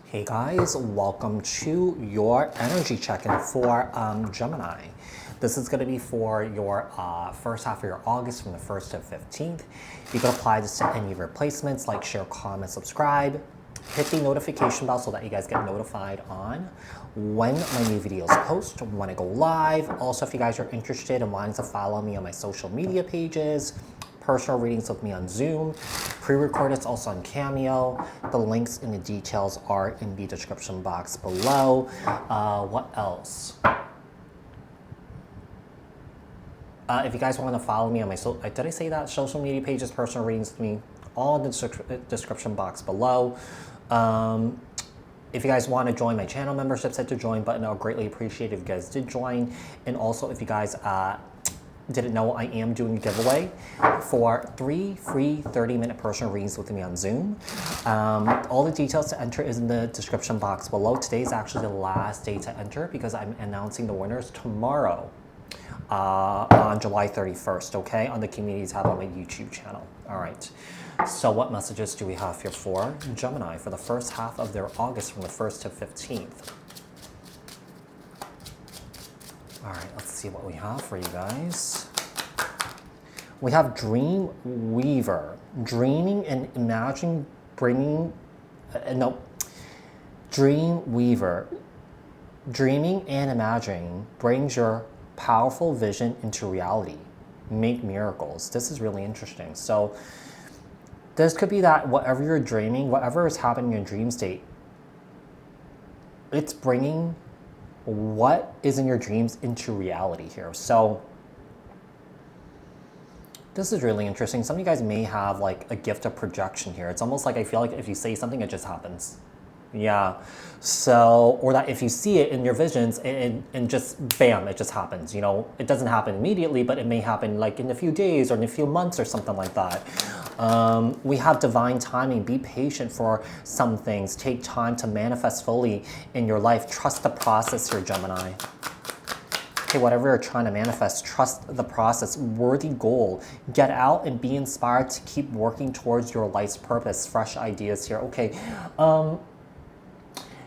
Hey guys, welcome to your energy check-in for Gemini. This is going to be for your first half of your August from the 1st to 15th. You can apply this to any of your placements, like, share, comment, subscribe. Hit the notification bell so that you guys get notified on when my new videos post, when I go live. Also, if you guys are interested in wanting to follow me on my social media pages, personal readings with me on Zoom, pre-recorded also on Cameo. The links and the details are in the description box below. What else? If you guys want to follow me on my did I say that? Social media pages, personal readings with me, all in the description box below. If you guys want to join my channel memberships, hit the join button. I'll greatly appreciate it if you guys did join. And also, if you guys didn't know, I am doing a giveaway for 3 free 30-minute personal readings with me on Zoom. All the details to enter is in the description box below. Today is actually the last day to enter because I'm announcing the winners tomorrow on July 31st, okay, on the community tab on my YouTube channel. All right, so what messages do we have here for Gemini for the first half of their August from the 1st to 15th? All right, let's see what we have for you guys. We have Dream Weaver, dreaming and imagining bringing, Dream Weaver, dreaming and imagining brings your powerful vision into reality. Make miracles. This is really interesting. So this could be that whatever you're dreaming, whatever is happening in your dream state, it's bringing what is in your dreams into reality here. So this is really interesting. Some of you guys may have like a gift of projection here. It's almost like I feel like if you say something, it just happens. Yeah. So, or that if you see it in your visions and just bam, it just happens. You know, it doesn't happen immediately, but it may happen like in a few days or in a few months or something like that. We have divine timing. Be patient for some things. Take time to manifest fully in your life. Trust the process here, Gemini. Okay, whatever you're trying to manifest, trust the process. Worthy goal. Get out and be inspired to keep working towards your life's purpose. Fresh ideas here. Okay.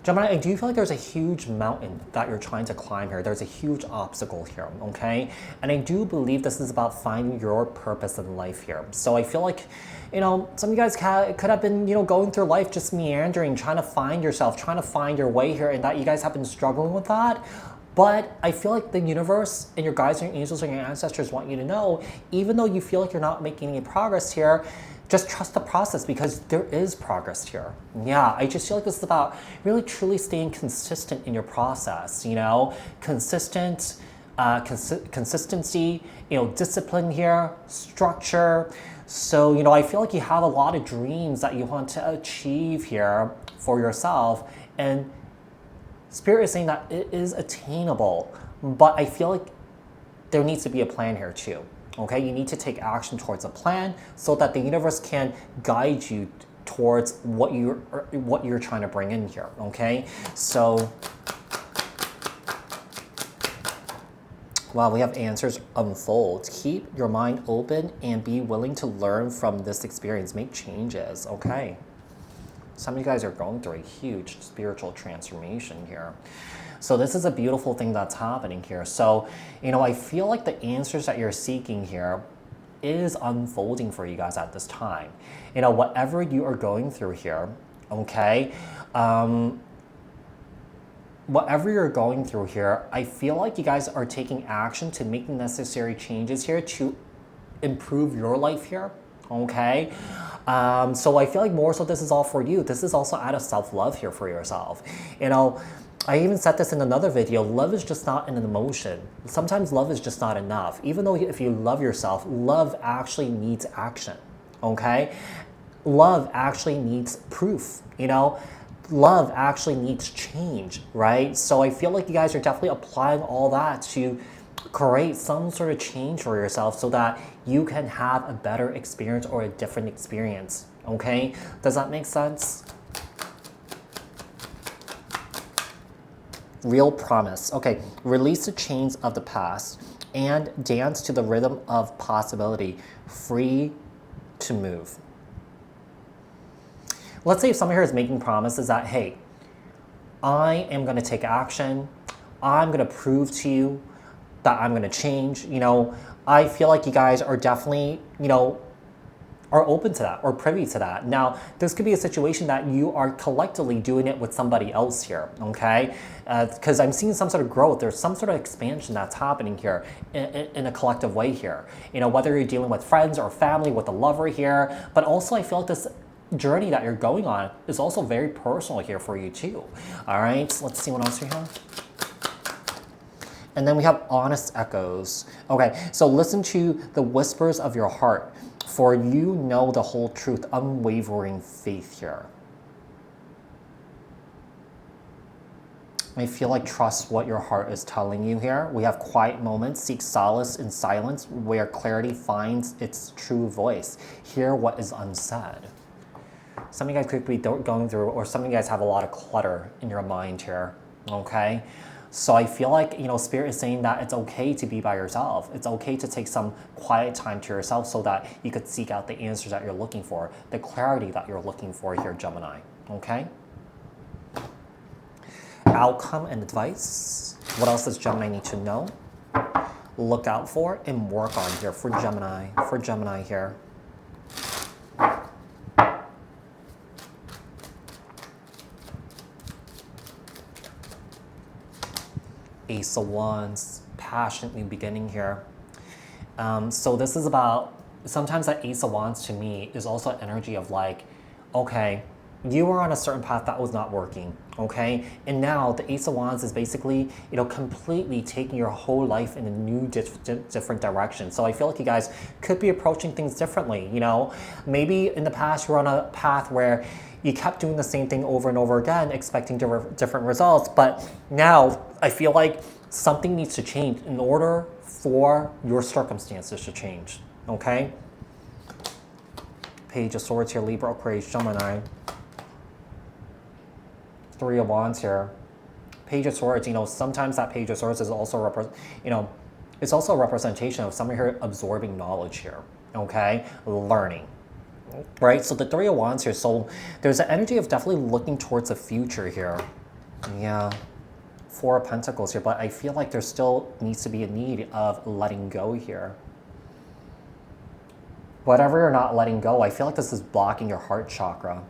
Gemini, I do feel like there's a huge mountain that you're trying to climb here. There's a huge obstacle here, okay? And I do believe this is about finding your purpose in life here. So I feel like, you know, some of you guys could have been, you know, going through life just meandering, trying to find yourself, trying to find your way here, and that you guys have been struggling with that. But I feel like the universe and your guides and your angels and your ancestors want you to know, even though you feel like you're not making any progress here, just trust the process because there is progress here. Yeah, I just feel like this is about really truly staying consistent in your process, you know, consistency, you know, discipline here, structure. So, you know, I feel like you have a lot of dreams that you want to achieve here for yourself, and Spirit is saying that it is attainable, but I feel like there needs to be a plan here too. Okay, you need to take action towards a plan so that the universe can guide you towards what you're trying to bring in here. Okay, so wow, we have answers unfold. Keep your mind open and be willing to learn from this experience. Make changes. Okay, some of you guys are going through a huge spiritual transformation here. So this is a beautiful thing that's happening here. So, you know, I feel like the answers that you're seeking here is unfolding for you guys at this time. You know, whatever you are going through here, okay, whatever you're going through here, I feel like you guys are taking action to make the necessary changes here to improve your life here, okay? So I feel like more so this is all for you. This is also out of self-love here for yourself. You know, I even said this in another video, love is just not an emotion. Sometimes love is just not enough. Even though if you love yourself, love actually needs action, okay? Love actually needs proof, you know? Love actually needs change, right? So I feel like you guys are definitely applying all that to create some sort of change for yourself so that you can have a better experience or a different experience, okay? Does that make sense? Real promise. Okay, release the chains of the past and dance to the rhythm of possibility. Free to move. Let's say if someone here is making promises that, hey, I am going to take action. I'm going to prove to you that I'm going to change. You know, I feel like you guys are definitely, you know, are open to that or privy to that. Now, this could be a situation that you are collectively doing it with somebody else here, okay? Because I'm seeing some sort of growth. There's some sort of expansion that's happening here in a collective way here. You know, whether you're dealing with friends or family, with a lover here, but also I feel like this journey that you're going on is also very personal here for you too. All right, so let's see what else we have. And then we have honest echoes. Okay, so listen to the whispers of your heart, for you know the whole truth, unwavering faith here. I feel like trust what your heart is telling you here. We have quiet moments, seek solace in silence, where clarity finds its true voice. Hear what is unsaid. Some of you guys could be going through, or some of you guys have a lot of clutter in your mind here, okay? So I feel like, you know, Spirit is saying that it's okay to be by yourself. It's okay to take some quiet time to yourself so that you could seek out the answers that you're looking for, the clarity that you're looking for here, Gemini, okay? Outcome and advice. What else does Gemini need to know, look out for, and work on here for Gemini here? Ace of Wands, passionately beginning here. So this is about, sometimes that Ace of Wands to me is also an energy of like, okay, you were on a certain path that was not working, okay? And now the Ace of Wands is basically, you know, completely taking your whole life in a new different direction. So I feel like you guys could be approaching things differently, you know? Maybe in the past you were on a path where you kept doing the same thing over and over again, expecting different results. But now I feel like something needs to change in order for your circumstances to change, okay? Page of Swords here, Libra, Aquarius, Gemini. Three of Wands here. Page of Swords, you know, sometimes that Page of Swords is also, it's also a representation of someone here absorbing knowledge here, okay? Learning. Right, so the Three of Wands here, so there's an energy of definitely looking towards the future here. Yeah, Four of Pentacles here, but I feel like there still needs to be a need of letting go here. Whatever you're not letting go, I feel like this is blocking your heart chakra.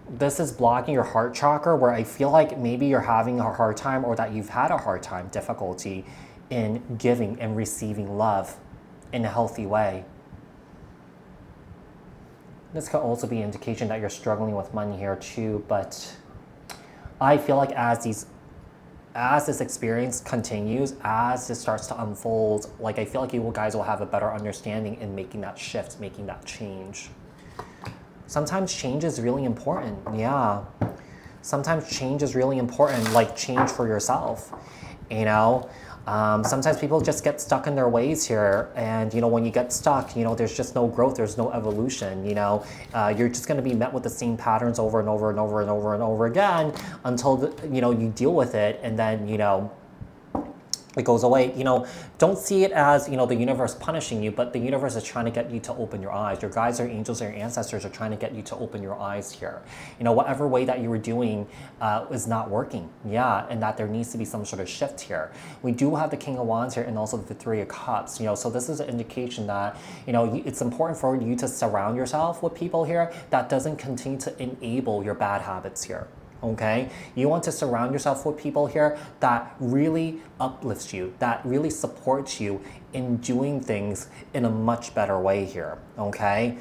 This is blocking your heart chakra, where I feel like maybe you're having a hard time, or that you've had a hard time, difficulty in giving and receiving love in a healthy way. This could also be an indication that you're struggling with money here too, but I feel like as this experience continues, as this starts to unfold, like I feel like you guys will have a better understanding in making that shift, making that change. Sometimes change is really important, yeah. Sometimes change is really important, like change for yourself, you know? Sometimes people just get stuck in their ways here, and you know, when you get stuck, you know, there's just no growth, there's no evolution, you know. You're just going to be met with the same patterns over and over and over and over and over again until you know, you deal with it, and then, you know, it goes away. You know, don't see it as, you know, the universe punishing you, but the universe is trying to get you to open your eyes. Your guides, or angels, or your ancestors are trying to get you to open your eyes here. You know, whatever way that you were doing is not working. Yeah, and that there needs to be some sort of shift here. We do have the King of Wands here, and also the Three of Cups. You know, so this is an indication that, you know, it's important for you to surround yourself with people here that doesn't continue to enable your bad habits here. Okay, you want to surround yourself with people here that really uplifts you, that really supports you in doing things in a much better way here. Okay,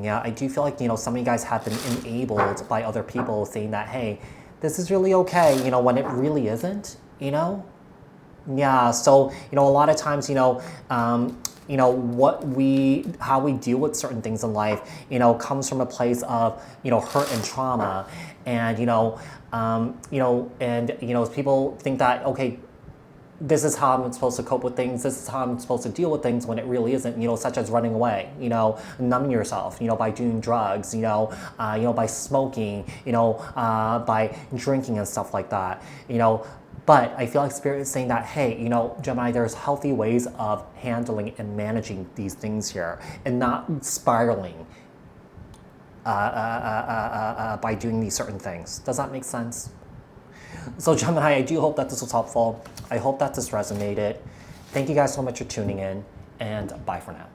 yeah, I do feel like, you know, some of you guys have been enabled by other people saying that, hey, this is really okay, you know, when it really isn't, you know. Yeah, so, you know, a lot of times, you know, how we deal with certain things in life, you know, comes from a place of, you know, hurt and trauma. And, people think that, okay, this is how I'm supposed to cope with things. This is how I'm supposed to deal with things, when it really isn't, you know, such as running away, you know, numbing yourself, you know, by doing drugs, by smoking, by drinking and stuff like that, you know. But I feel like Spirit is saying that, hey, you know, Gemini, there's healthy ways of handling and managing these things here, and not spiraling by doing these certain things. Does that make sense? So Gemini, I do hope that this was helpful. I hope that this resonated. Thank you guys so much for tuning in, and bye for now.